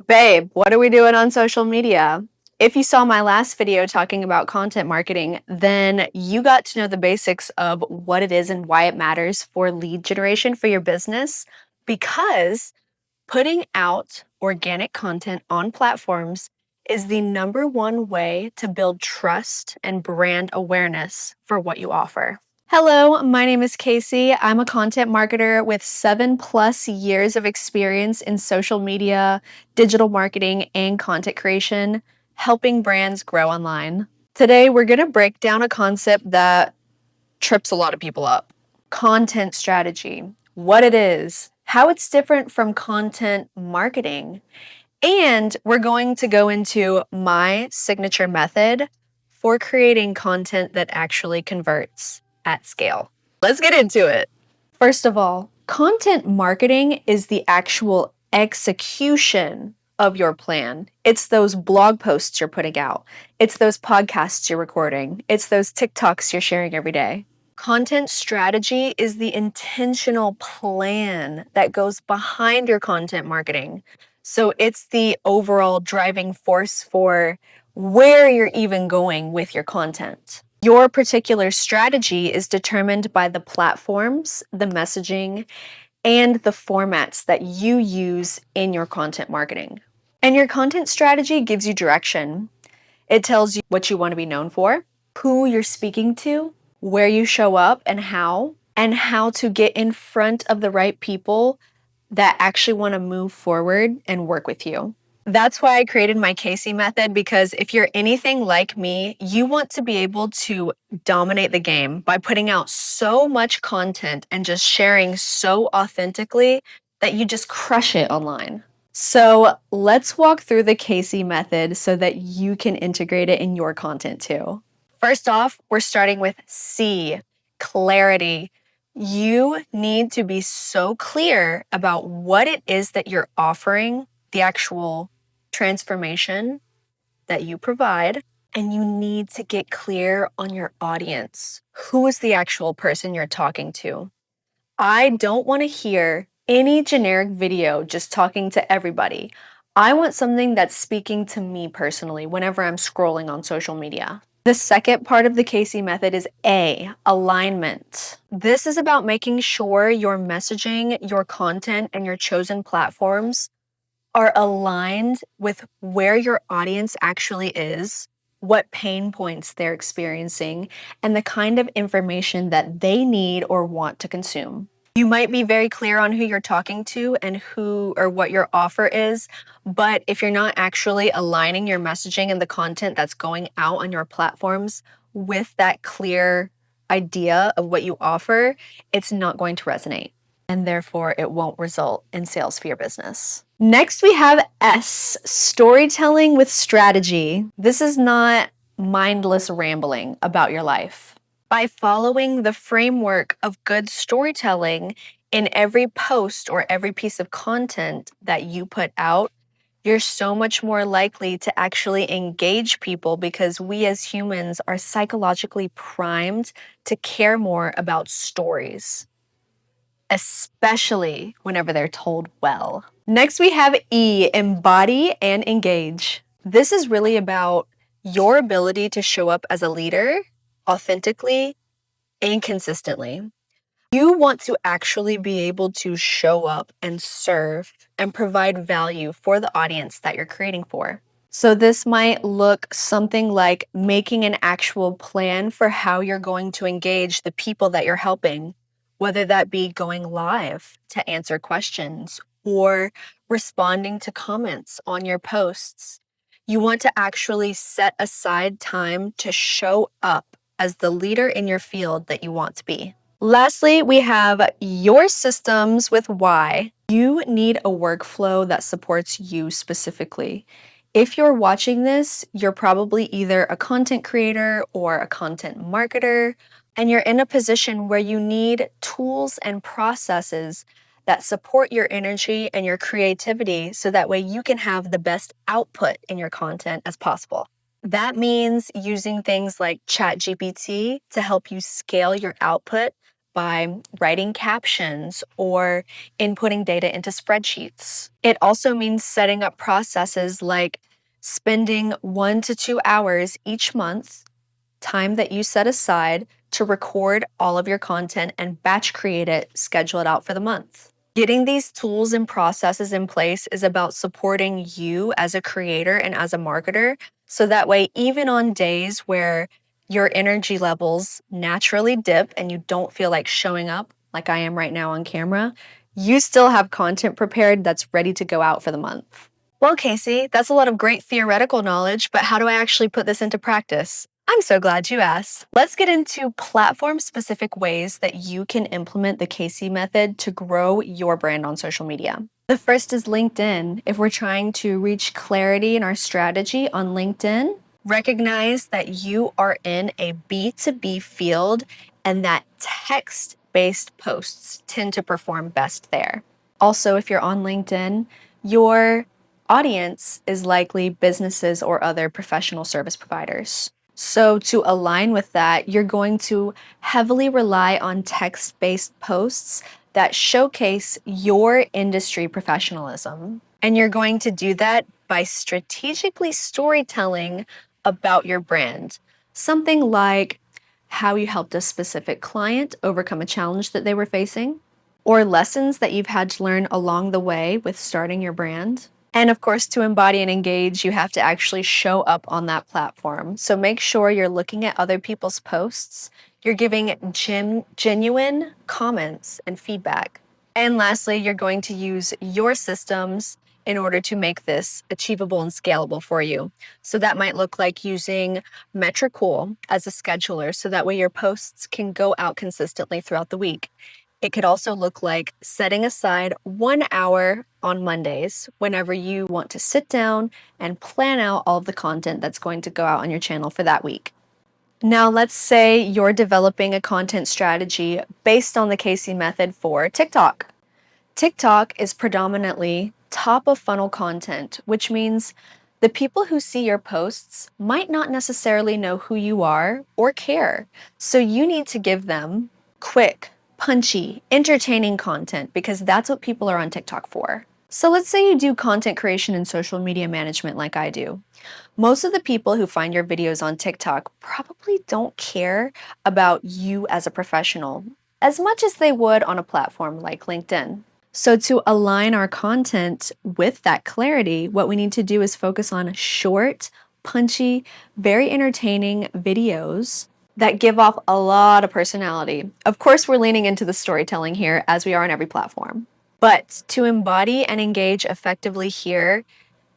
Babe, what are we doing on social media? If you saw my last video talking about content marketing, then you got to know the basics of what it is and why it matters for lead generation for your business, because putting out organic content on platforms is the number one way to build trust and brand awareness for what you offer. Hello, my name is Casey. I'm a content marketer with 7+ years of experience in social media, digital marketing, and content creation, helping brands grow online. Today, we're going to break down a concept that trips a lot of people up: content strategy, what it is, how it's different from content marketing, and we're going to go into my signature method for creating content that actually converts at scale. Let's get into it. First of all, content marketing is the actual execution of your plan. It's those blog posts you're putting out. It's those podcasts you're recording. It's those TikToks you're sharing every day. Content strategy is the intentional plan that goes behind your content marketing. So it's the overall driving force for where you're even going with your content. Your particular strategy is determined by the platforms, the messaging, and the formats that you use in your content marketing. And your content strategy gives you direction. It tells you what you want to be known for, who you're speaking to, where you show up and how to get in front of the right people that actually want to move forward and work with you. That's why I created my Casey method, because if you're anything like me, you want to be able to dominate the game by putting out so much content and just sharing so authentically that you just crush it online. So let's walk through the Casey method so that you can integrate it in your content too. First off, we're starting with C, clarity. You need to be so clear about what it is that you're offering, the actual transformation that you provide, and you need to get clear on your audience. Who is the actual person you're talking to? I don't want to hear any generic video just talking to everybody. I want something that's speaking to me personally whenever I'm scrolling on social media. The second part of the Casey method is A, alignment. This is about making sure your messaging, your content, and your chosen platforms are aligned with where your audience actually is, what pain points they're experiencing, and the kind of information that they need or want to consume. You might be very clear on who you're talking to and who or what your offer is, but if you're not actually aligning your messaging and the content that's going out on your platforms with that clear idea of what you offer, it's not going to resonate, and therefore it won't result in sales for your business. Next, we have S, storytelling with strategy. This is not mindless rambling about your life. By following the framework of good storytelling in every post or every piece of content that you put out, you're so much more likely to actually engage people, because we as humans are psychologically primed to care more about stories, especially whenever they're told well. Next, we have E, embody and engage. This is really about your ability to show up as a leader authentically and consistently. You want to actually be able to show up and serve and provide value for the audience that you're creating for. So this might look something like making an actual plan for how you're going to engage the people that you're helping, whether that be going live to answer questions or responding to comments on your posts. You want to actually set aside time to show up as the leader in your field that you want to be. Lastly, we have your systems with Y. You need a workflow that supports you specifically. If you're watching this, you're probably either a content creator or a content marketer, and you're in a position where you need tools and processes that support your energy and your creativity so that way you can have the best output in your content as possible. That means using things like ChatGPT to help you scale your output by writing captions or inputting data into spreadsheets. It also means setting up processes like spending 1 to 2 hours each month, time that you set aside to record all of your content and batch create it, schedule it out for the month. Getting these tools and processes in place is about supporting you as a creator and as a marketer. So that way, even on days where your energy levels naturally dip and you don't feel like showing up like I am right now on camera, you still have content prepared that's ready to go out for the month. Well, Casey, that's a lot of great theoretical knowledge, but how do I actually put this into practice? I'm so glad you asked. Let's get into platform-specific ways that you can implement the Casey method to grow your brand on social media. The first is LinkedIn. If we're trying to reach clarity in our strategy on LinkedIn, recognize that you are in a B2B field and that text-based posts tend to perform best there. Also, if you're on LinkedIn, your audience is likely businesses or other professional service providers. So to align with that, you're going to heavily rely on text-based posts that showcase your industry professionalism. And you're going to do that by strategically storytelling about your brand. Something like how you helped a specific client overcome a challenge that they were facing, or lessons that you've had to learn along the way with starting your brand. And of course, to embody and engage, you have to actually show up on that platform. So make sure you're looking at other people's posts, you're giving genuine comments and feedback. And lastly, you're going to use your systems in order to make this achievable and scalable for you. So that might look like using Metricool as a scheduler, so that way your posts can go out consistently throughout the week. It could also look like setting aside 1 hour on Mondays whenever you want to sit down and plan out all of the content that's going to go out on your channel for that week. Now, let's say you're developing a content strategy based on the Casey method for TikTok. TikTok is predominantly top of funnel content, which means the people who see your posts might not necessarily know who you are or care. So you need to give them quick, punchy, entertaining content because that's what people are on TikTok for. So let's say you do content creation and social media management like I do. Most of the people who find your videos on TikTok probably don't care about you as a professional as much as they would on a platform like LinkedIn. So to align our content with that clarity, what we need to do is focus on short, punchy, very entertaining videos that give off a lot of personality. Of course, we're leaning into the storytelling here as we are on every platform. But to embody and engage effectively here,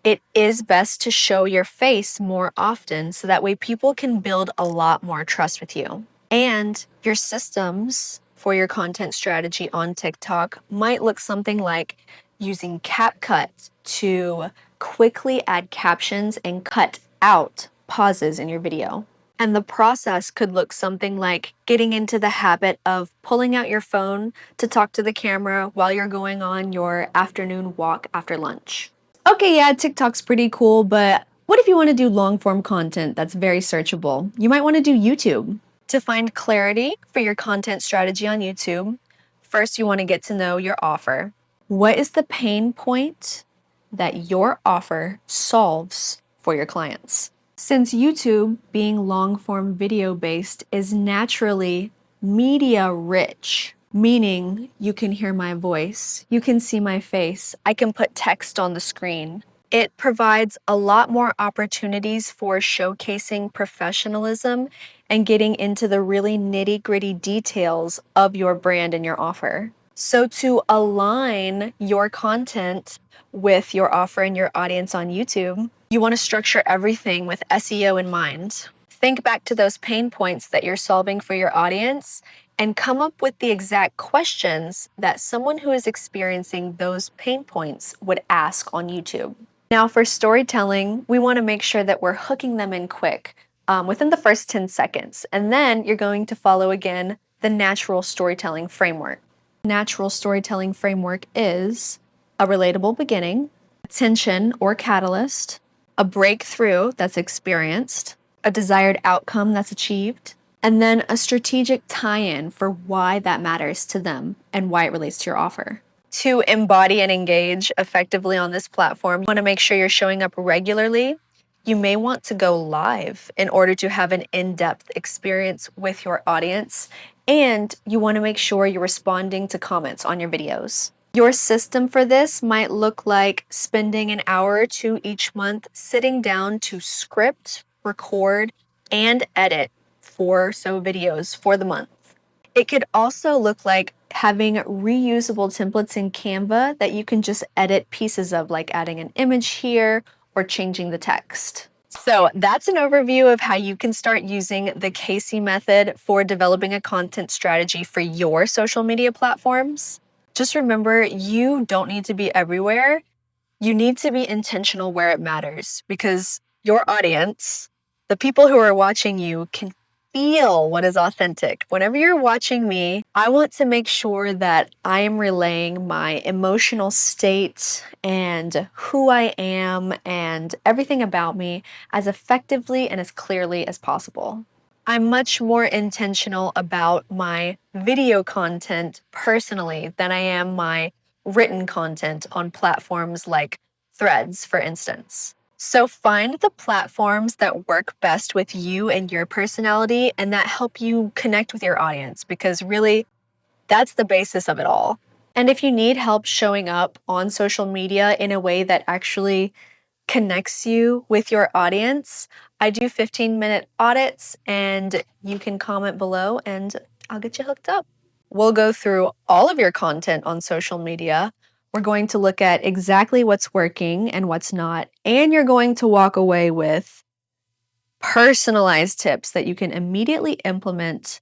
it is best to show your face more often so that way people can build a lot more trust with you. And your systems for your content strategy on TikTok might look something like using CapCut to quickly add captions and cut out pauses in your video. And the process could look something like getting into the habit of pulling out your phone to talk to the camera while you're going on your afternoon walk after lunch. Okay, yeah, TikTok's pretty cool, but what if you want to do long form content that's very searchable? You might want to do YouTube. To find clarity for your content strategy on YouTube, first you want to get to know your offer. What is the pain point that your offer solves for your clients? Since YouTube, being long form video based, is naturally media rich, meaning you can hear my voice, you can see my face, I can put text on the screen. It provides a lot more opportunities for showcasing professionalism and getting into the really nitty-gritty details of your brand and your offer. So to align your content with your offer and your audience on YouTube, you want to structure everything with SEO in mind. Think back to those pain points that you're solving for your audience and come up with the exact questions that someone who is experiencing those pain points would ask on YouTube. Now for storytelling, we want to make sure that we're hooking them in quick within the first 10 seconds. And then you're going to follow again the natural storytelling framework. Natural storytelling framework is a relatable beginning, a tension or catalyst, a breakthrough that's experienced, a desired outcome that's achieved, and then a strategic tie-in for why that matters to them and why it relates to your offer. To embody and engage effectively on this platform, you want to make sure you're showing up regularly. You may want to go live in order to have an in-depth experience with your audience, and you want to make sure you're responding to comments on your videos. Your system for this might look like spending an hour or two each month sitting down to script, record, and edit 4 or so videos for the month. It could also look like having reusable templates in Canva that you can just edit pieces of, like adding an image here or changing the text. So that's an overview of how you can start using the Casey method for developing a content strategy for your social media platforms. Just remember, you don't need to be everywhere. You need to be intentional where it matters, because your audience, the people who are watching you, can feel what is authentic. Whenever you're watching me, I want to make sure that I am relaying my emotional state and who I am and everything about me as effectively and as clearly as possible. I'm much more intentional about my video content personally than I am my written content on platforms like Threads, for instance. So find the platforms that work best with you and your personality and that help you connect with your audience, because really, that's the basis of it all. And if you need help showing up on social media in a way that actually connects you with your audience, I do 15-minute audits, and you can comment below and I'll get you hooked up. We'll go through all of your content on social media. We're going to look at exactly what's working and what's not, and you're going to walk away with personalized tips that you can immediately implement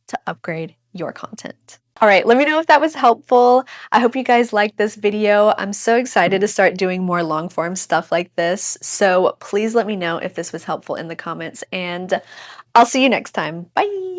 to upgrade your content. All right, let me know if that was helpful. I hope you guys liked this video. I'm so excited to start doing more long form stuff like this. So please let me know if this was helpful in the comments, and I'll see you next time. Bye.